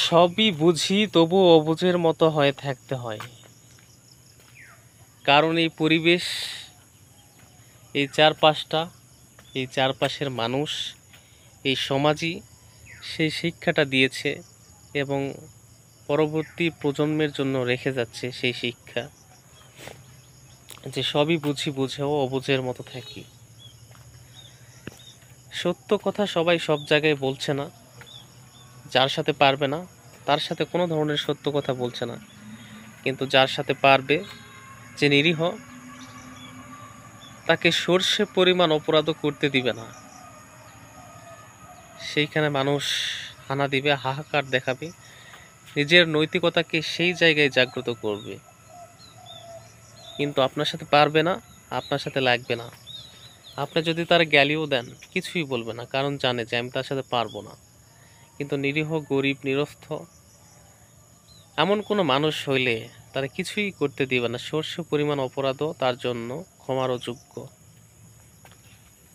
সবই বুঝি, তবু অবুঝের মতো হয়ে থাকতে হয়। কারণ এই পরিবেশ, এই চারপাশের মানুষ, এই সমাজই সেই শিক্ষাটা দিয়েছে এবং পরবর্তী প্রজন্মের জন্য রেখে যাচ্ছে সেই শিক্ষা যে সবই বুঝি, বুঝেও অবুঝের মতো থাকি। সত্য কথা সবাই সব জায়গায় বলছে না। যার সাথে পারবে না তার সাথে কোনো ধরনের সত্য কথা বলছে না, কিন্তু যার সাথে পারবে, যে নিরীহ, তাকে সর্ষে পরিমাণ অপরাধও করতে দিবে না। সেইখানে মানুষ হানা দিবে, হাহাকার দেখাবে, নিজের নৈতিকতাকে সেই জায়গায় জাগ্রত করবে। কিন্তু আপনার সাথে পারবে না, আপনার সাথে লাগবে না। আপনি যদি তার গালিও দেন, কিছুই বলবে না, কারণ জানে যে আমি তার সাথে পারবো না। কিন্তু নিরীহ, গরিব, নিরস্ত এমন কোনো মানুষ হইলে তারা কিছুই করতে দিবে না। সর্ষে পরিমাণ অপরাধও তার জন্য ক্ষমার অযোগ্য।